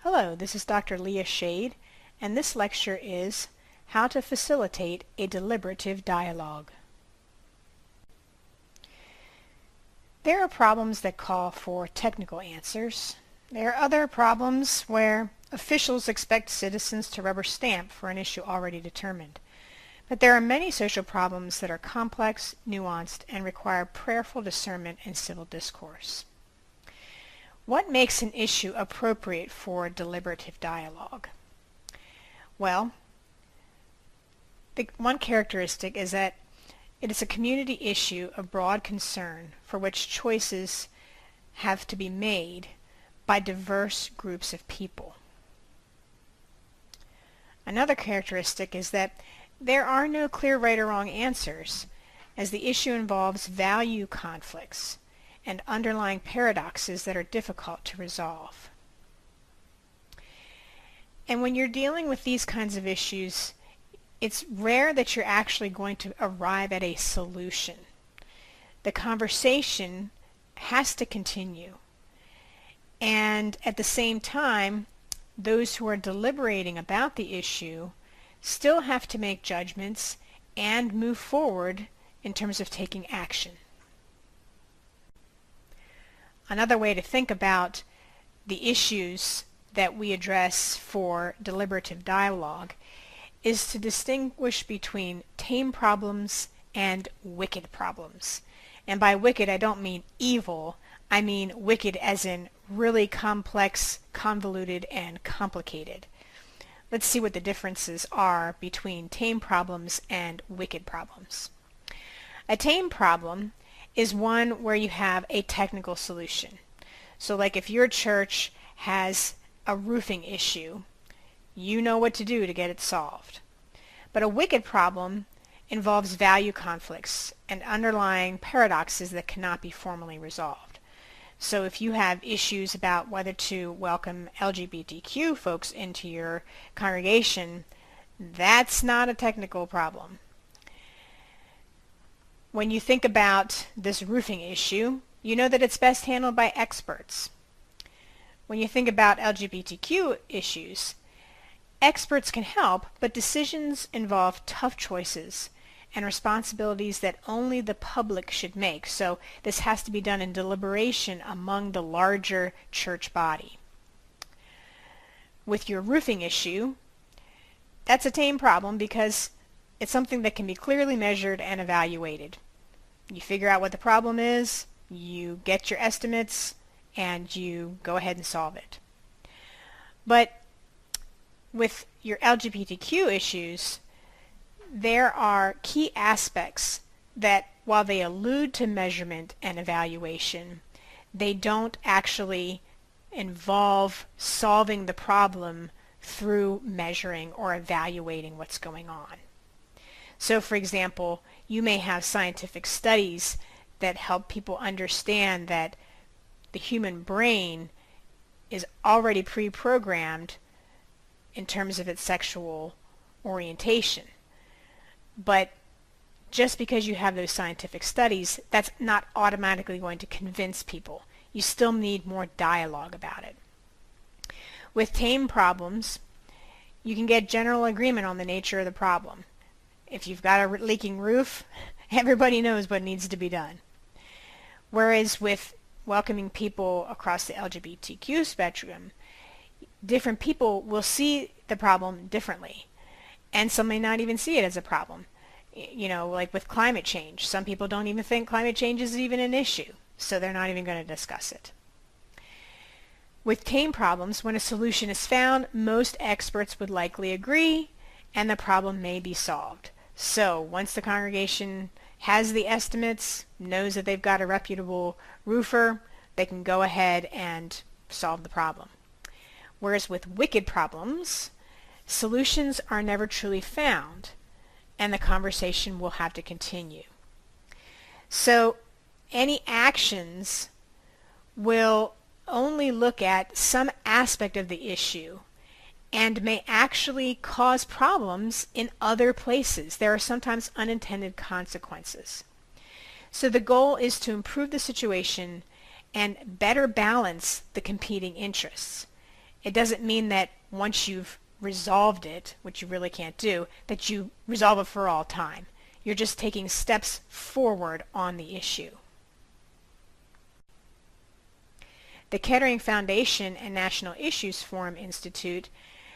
Hello, this is Dr. Leah Shade, and this lecture is How to Facilitate a Deliberative Dialogue. There are problems that call for technical answers. There are other problems where officials expect citizens to rubber stamp for an issue already determined. But there are many social problems that are complex, nuanced, and require prayerful discernment and civil discourse. What makes an issue appropriate for deliberative dialogue? Well, one characteristic is that it is a community issue of broad concern for which choices have to be made by diverse groups of people. Another characteristic is that there are no clear right or wrong answers, as the issue involves value conflicts and underlying paradoxes that are difficult to resolve. And when you're dealing with these kinds of issues, it's rare that you're actually going to arrive at a solution. The conversation has to continue. And at the same time, those who are deliberating about the issue still have to make judgments and move forward in terms of taking action. Another way to think about the issues that we address for deliberative dialogue is to distinguish between tame problems and wicked problems. And by wicked, I don't mean evil. I mean wicked as in really complex, convoluted, and complicated. Let's see what the differences are between tame problems and wicked problems. A tame problem is one where you have a technical solution. So like if your church has a roofing issue, you know what to do to get it solved. But a wicked problem involves value conflicts and underlying paradoxes that cannot be formally resolved. So if you have issues about whether to welcome LGBTQ folks into your congregation, that's not a technical problem. When you think about this roofing issue, you know that it's best handled by experts. When you think about LGBTQ issues, experts can help, but decisions involve tough choices and responsibilities that only the public should make. So this has to be done in deliberation among the larger church body. With your roofing issue, that's a tame problem because it's something that can be clearly measured and evaluated. You figure out what the problem is, you get your estimates, and you go ahead and solve it. But with your LGBTQ issues, there are key aspects that, while they allude to measurement and evaluation, they don't actually involve solving the problem through measuring or evaluating what's going on. So for example, you may have scientific studies that help people understand that the human brain is already pre-programmed in terms of its sexual orientation. But just because you have those scientific studies, that's not automatically going to convince people. You still need more dialogue about it. With tame problems, you can get general agreement on the nature of the problem. If you've got a leaking roof, everybody knows what needs to be done. Whereas with welcoming people across the LGBTQ spectrum, different people will see the problem differently. And some may not even see it as a problem. You know, like with climate change. Some people don't even think climate change is even an issue, so they're not even going to discuss it. With tame problems, when a solution is found, most experts would likely agree, and the problem may be solved. So once the congregation has the estimates, knows that they've got a reputable roofer, they can go ahead and solve the problem. Whereas with wicked problems, solutions are never truly found, and the conversation will have to continue. So any actions will only look at some aspect of the issue and may actually cause problems in other places. There are sometimes unintended consequences. So the goal is to improve the situation and better balance the competing interests. It doesn't mean that once you've resolved it, which you really can't do, that you resolve it for all time. You're just taking steps forward on the issue. The Kettering Foundation and National Issues Forum Institute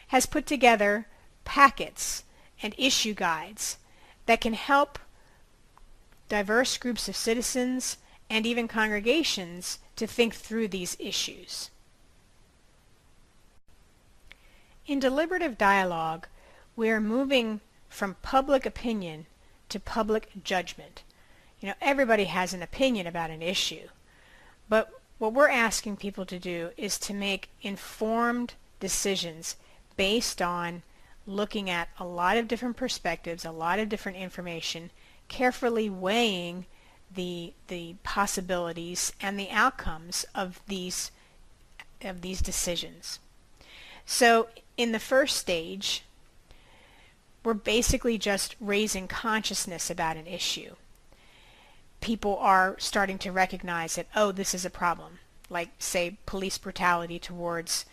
has put together packets and issue guides that can help diverse groups of citizens and even congregations to think through these issues. In deliberative dialogue, we are moving from public opinion to public judgment. Everybody has an opinion about an issue, but what we're asking people to do is to make informed decisions based on looking at a lot of different perspectives, a lot of different information, carefully weighing the possibilities and the outcomes of these decisions. So in the first stage, we're basically just raising consciousness about an issue. People are starting to recognize that, oh, this is a problem, like, say, police brutality towards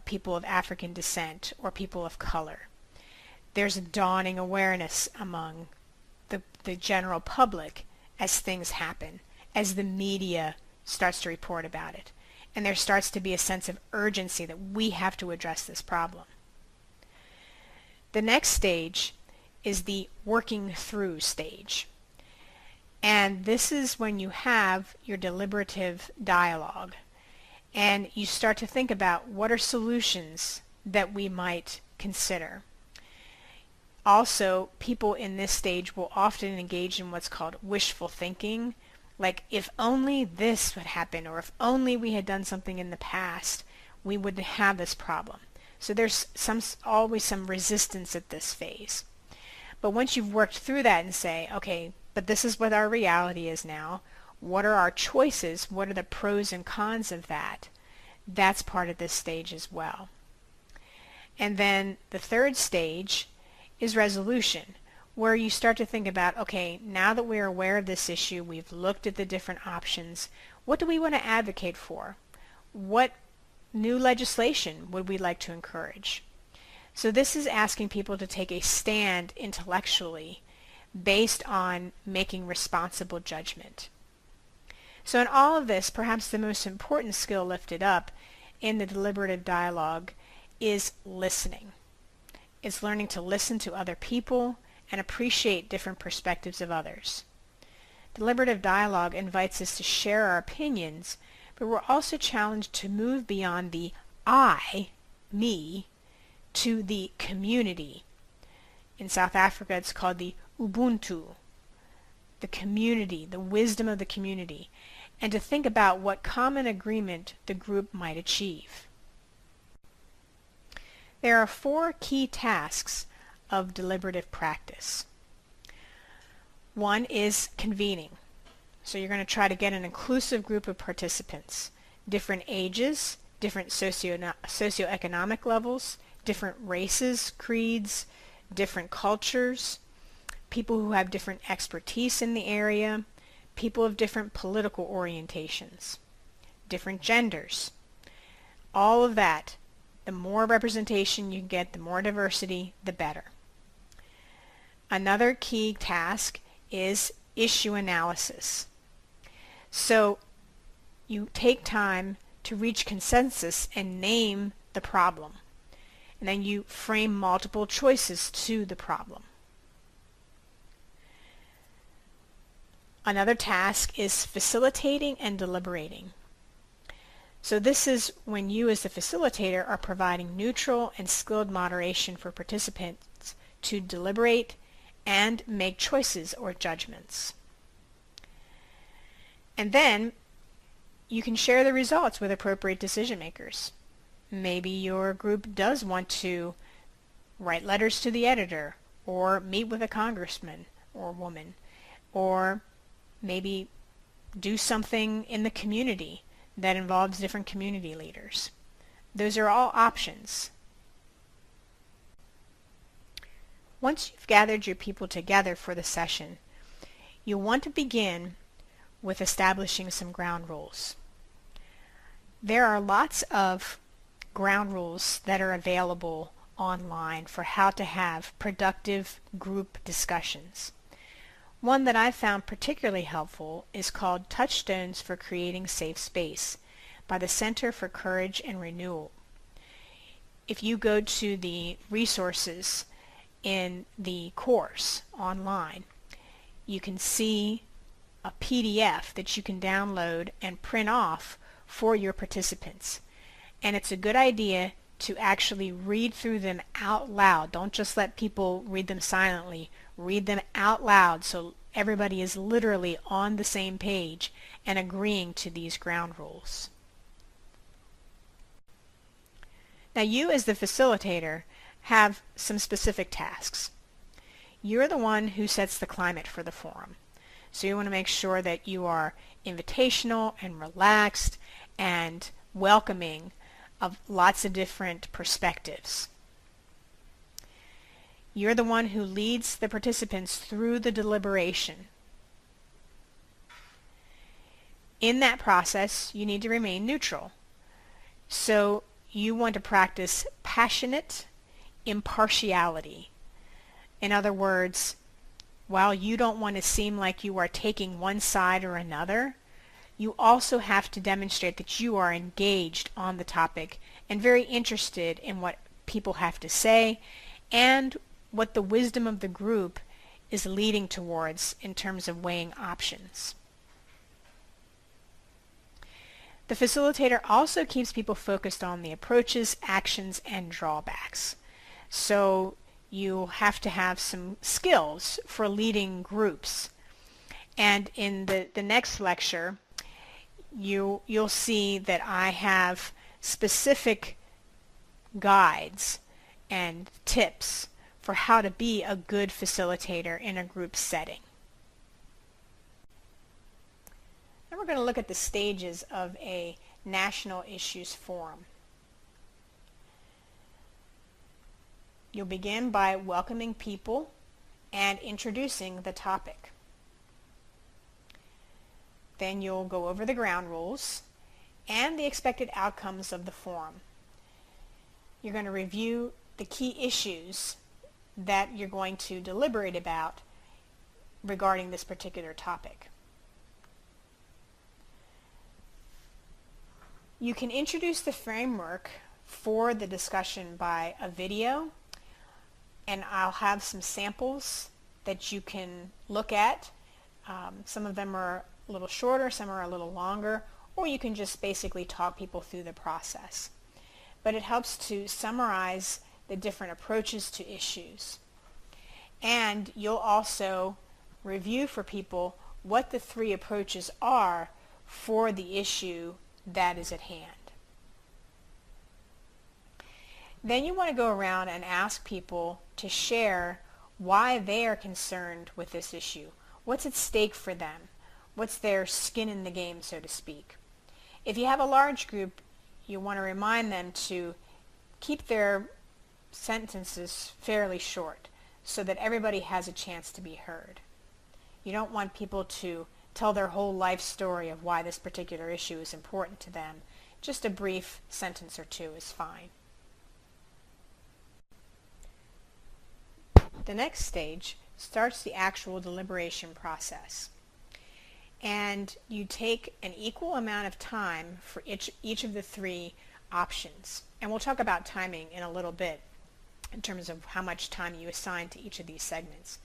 people of African descent or people of color. There's a dawning awareness among the general public as things happen, as the media starts to report about it. And there starts to be a sense of urgency that we have to address this problem. The next stage is the working through stage. And this is when you have your deliberative dialogue and you start to think about what are solutions that we might consider. Also, people in this stage will often engage in what's called wishful thinking, like if only this would happen, or if only we had done something in the past, we wouldn't have this problem. So there's always some resistance at this phase. But once you've worked through that and say, okay, but this is what our reality is now, what are our choices, what are the pros and cons of that, that's part of this stage as well. And then the third stage is resolution, where you start to think about, okay, now that we're aware of this issue, we've looked at the different options, what do we want to advocate for? What new legislation would we like to encourage? So this is asking people to take a stand intellectually based on making responsible judgment. So in all of this, perhaps the most important skill lifted up in the deliberative dialogue is listening. It's learning to listen to other people and appreciate different perspectives of others. Deliberative dialogue invites us to share our opinions, but we're also challenged to move beyond the I, me, to the community. In South Africa, it's called the Ubuntu, the community, the wisdom of the community, and to think about what common agreement the group might achieve. There are 4 key tasks of deliberative practice. One is convening. So you're going to try to get an inclusive group of participants, different ages, different socioeconomic levels, different races, creeds, different cultures, people who have different expertise in the area, people of different political orientations, different genders. All of that, the more representation you get, the more diversity, the better. Another key task is issue analysis. So you take time to reach consensus and name the problem. And then you frame multiple choices to the problem. Another task is facilitating and deliberating. So this is when you as the facilitator are providing neutral and skilled moderation for participants to deliberate and make choices or judgments. And then you can share the results with appropriate decision makers. Maybe your group does want to write letters to the editor or meet with a congressman or woman, or maybe do something in the community that involves different community leaders. Those are all options. Once you've gathered your people together for the session, you'll want to begin with establishing some ground rules. There are lots of ground rules that are available online for how to have productive group discussions. One that I found particularly helpful is called Touchstones for Creating Safe Space by the Center for Courage and Renewal. If you go to the resources in the course online, you can see a PDF that you can download and print off for your participants. And it's a good idea to actually read through them out loud. Don't just let people read them silently. Read them out loud so everybody is literally on the same page and agreeing to these ground rules. Now you as the facilitator have some specific tasks. You're the one who sets the climate for the forum. So you want to make sure that you are invitational and relaxed and welcoming of lots of different perspectives. You're the one who leads the participants through the deliberation. In that process, you need to remain neutral. So you want to practice passionate impartiality. In other words, while you don't want to seem like you are taking one side or another, you also have to demonstrate that you are engaged on the topic and very interested in what people have to say and what the wisdom of the group is leading towards in terms of weighing options. The facilitator also keeps people focused on the approaches, actions, and drawbacks. So you have to have some skills for leading groups. And in the next lecture, you'll see that I have specific guides and tips for how to be a good facilitator in a group setting. Now we're going to look at the stages of a national issues forum. You'll begin by welcoming people and introducing the topic. Then you'll go over the ground rules and the expected outcomes of the forum. You're going to review the key issues that you're going to deliberate about regarding this particular topic. You can introduce the framework for the discussion by a video, and I'll have some samples that you can look at. Some of them are a little shorter, some are a little longer, or you can just basically talk people through the process. But it helps to summarize the different approaches to issues. And you'll also review for people what the three approaches are for the issue that is at hand. Then you want to go around and ask people to share why they are concerned with this issue. What's at stake for them? What's their skin in the game, so to speak? If you have a large group, you want to remind them to keep their sentences fairly short so that everybody has a chance to be heard. You don't want people to tell their whole life story of why this particular issue is important to them. Just a brief sentence or two is fine. The next stage starts the actual deliberation process. And you take an equal amount of time for each of the three options. And we'll talk about timing in a little bit in terms of how much time you assign to each of these segments.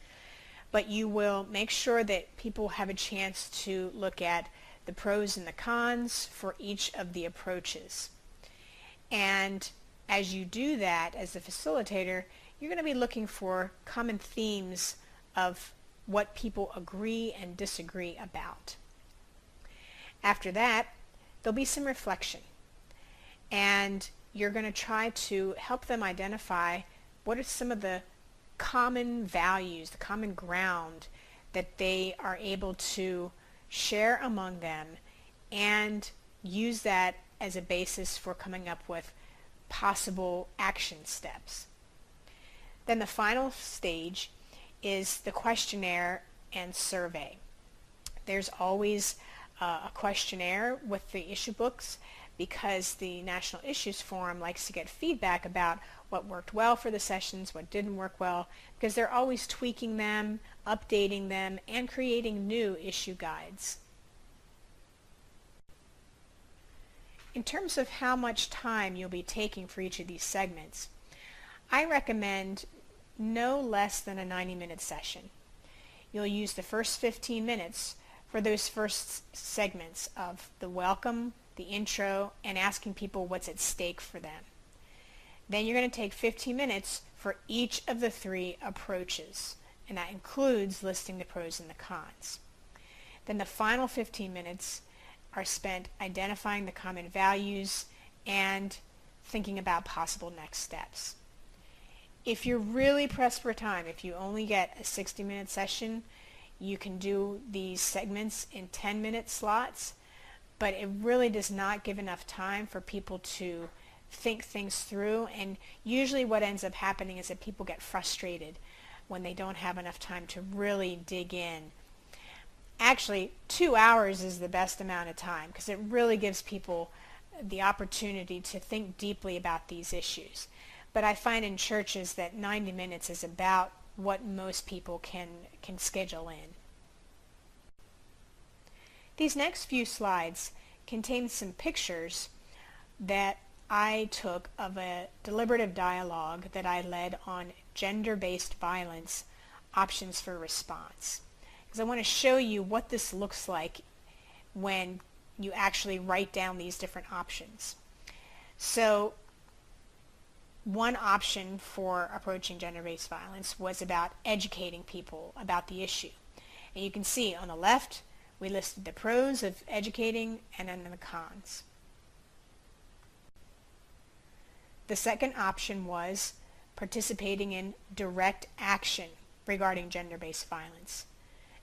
But you will make sure that people have a chance to look at the pros and the cons for each of the approaches. And as you do that as a facilitator, you're going to be looking for common themes of what people agree and disagree about. After that, there'll be some reflection. And you're going to try to help them identify what are some of the common values, the common ground that they are able to share among them and use that as a basis for coming up with possible action steps. Then the final stage is the questionnaire and survey. There's always a questionnaire with the issue books, because the National Issues Forum likes to get feedback about what worked well for the sessions, what didn't work well, because they're always tweaking them, updating them, and creating new issue guides. In terms of how much time you'll be taking for each of these segments, I recommend no less than a 90-minute session. You'll use the first 15 minutes for those first segments of the welcome, the intro, and asking people what's at stake for them. Then you're going to take 15 minutes for each of the 3 approaches, and that includes listing the pros and the cons. Then the final 15 minutes are spent identifying the common values and thinking about possible next steps. If you're really pressed for time, if you only get a 60-minute session, you can do these segments in 10-minute slots, but it really does not give enough time for people to think things through, and usually what ends up happening is that people get frustrated when they don't have enough time to really dig in. Actually, 2 hours is the best amount of time because it really gives people the opportunity to think deeply about these issues. But I find in churches that 90 minutes is about what most people can schedule in. These next few slides contain some pictures that I took of a deliberative dialogue that I led on gender-based violence, options for response. Because I want to show you what this looks like when you actually write down these different options. So one option for approaching gender-based violence was about educating people about the issue. And you can see on the left, we listed the pros of educating and then the cons. The second option was participating in direct action regarding gender-based violence.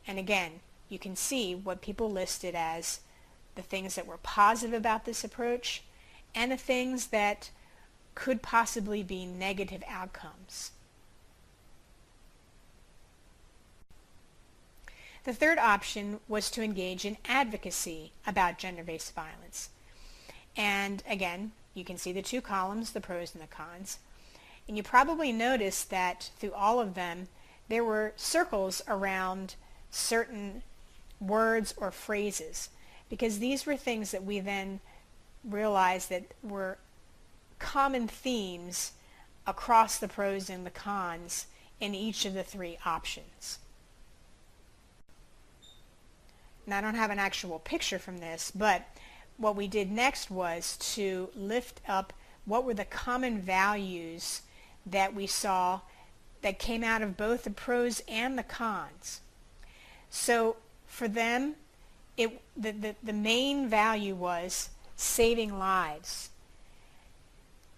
And again, you can see what people listed as the things that were positive about this approach and the things that could possibly be negative outcomes. The third option was to engage in advocacy about gender-based violence. And again, you can see the 2 columns, the pros and the cons. And you probably noticed that through all of them, there were circles around certain words or phrases, because these were things that we then realized that were common themes across the pros and the cons in each of the 3 options. Now, I don't have an actual picture from this, but what we did next was to lift up what were the common values that we saw that came out of both the pros and the cons. So for them, the main value was saving lives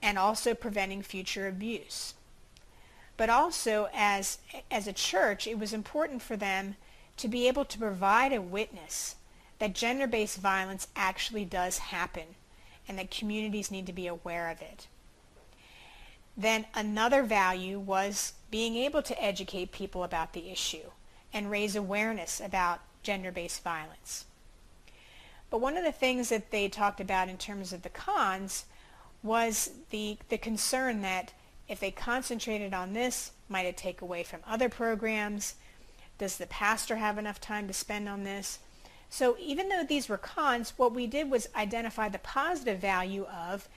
and also preventing future abuse. But also as a church, it was important for them to be able to provide a witness that gender-based violence actually does happen and that communities need to be aware of it. Then another value was being able to educate people about the issue and raise awareness about gender-based violence. But one of the things that they talked about in terms of the cons was the concern that if they concentrated on this, might it take away from other programs? Does the pastor have enough time to spend on this? So even though these were cons, what we did was identify the positive value of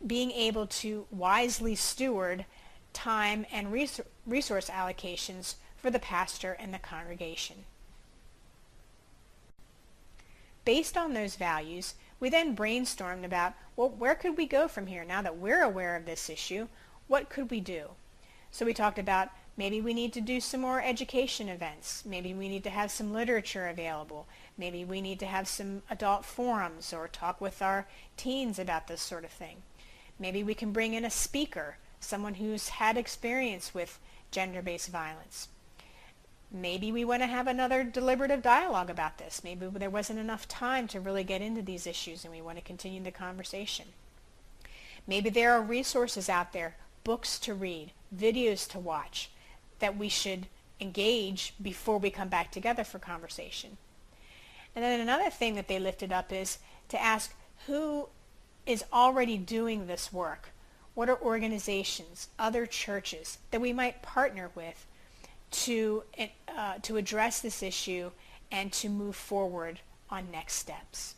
being able to wisely steward time and resource allocations for the pastor and the congregation. Based on those values, we then brainstormed about, well, where could we go from here? Now that we're aware of this issue, what could we do? So we talked about maybe we need to do some more education events. Maybe we need to have some literature available. Maybe we need to have some adult forums or talk with our teens about this sort of thing. Maybe we can bring in a speaker, someone who's had experience with gender-based violence. Maybe we want to have another deliberative dialogue about this. Maybe there wasn't enough time to really get into these issues and we want to continue the conversation. Maybe there are resources out there, books to read, videos to watch, that we should engage before we come back together for conversation. And then another thing that they lifted up is to ask who is already doing this work. What are organizations, other churches that we might partner with to address this issue and to move forward on next steps?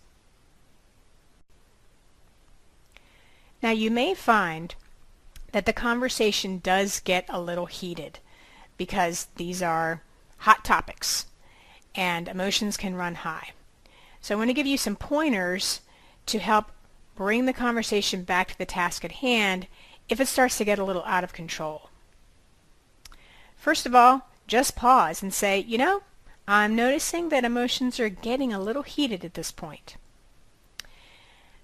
Now you may find that the conversation does get a little heated because these are hot topics and emotions can run high. So I want to give you some pointers to help bring the conversation back to the task at hand if it starts to get a little out of control. First of all, just pause and say, you know, I'm noticing that emotions are getting a little heated at this point.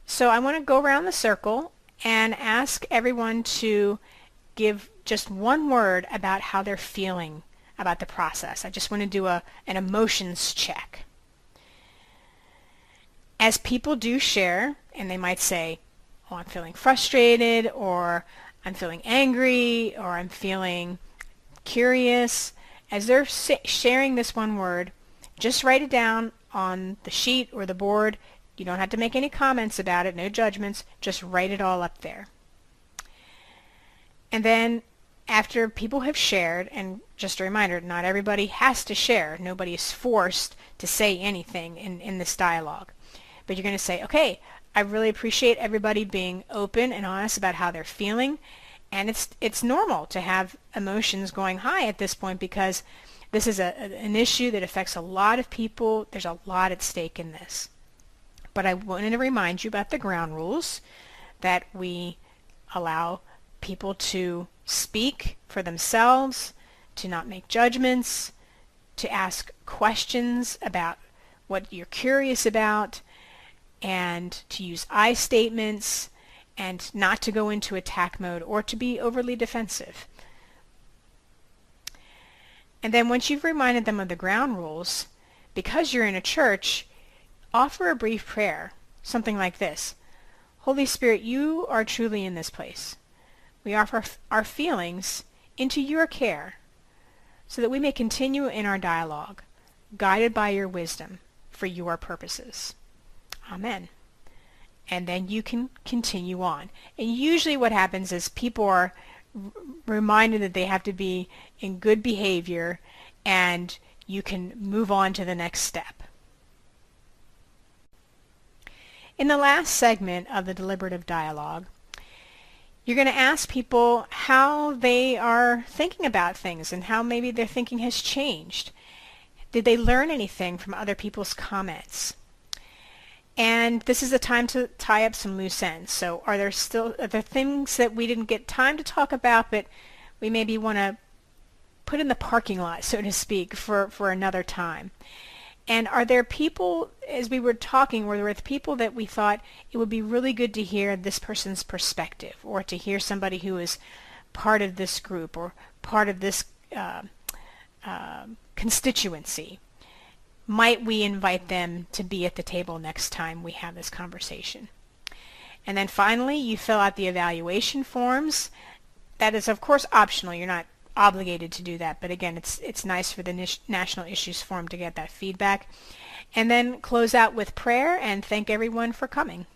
So I want to go around the circle and ask everyone to give just one word about how they're feeling about the process. I just want to do an emotions check. As people do share, and they might say, oh, I'm feeling frustrated, or I'm feeling angry, or I'm feeling curious, as they're sharing this one word, just write it down on the sheet or the board. You don't have to make any comments about it, no judgments, just write it all up there. And then after people have shared, and just a reminder, not everybody has to share. Nobody is forced to say anything in this dialogue. But you're going to say, okay, I really appreciate everybody being open and honest about how they're feeling. And it's normal to have emotions going high at this point because this is an issue that affects a lot of people. There's a lot at stake in this. But I wanted to remind you about the ground rules, that we allow people to speak for themselves, to not make judgments, to ask questions about what you're curious about, and to use I statements, and not to go into attack mode or to be overly defensive. And then once you've reminded them of the ground rules, because you're in a church, offer a brief prayer, something like this. Holy Spirit, you are truly in this place. We offer our feelings into your care so that we may continue in our dialogue, guided by your wisdom for your purposes. Amen. And then you can continue on. And usually what happens is people are reminded that they have to be in good behavior, and you can move on to the next step. In the last segment of the deliberative dialogue, you're going to ask people how they are thinking about things and how maybe their thinking has changed. Did they learn anything from other people's comments? And this is a time to tie up some loose ends. So are there things that we didn't get time to talk about, but we maybe want to put in the parking lot, so to speak, for another time? And are there people, as we were talking, were there people that we thought it would be really good to hear this person's perspective, or to hear somebody who is part of this group or part of this constituency? Might we invite them to be at the table next time we have this conversation? And then finally, you fill out the evaluation forms. That is, of course, optional. You're not obligated to do that, but again, it's nice for the National Issues Forum to get that feedback. And then close out with prayer and thank everyone for coming.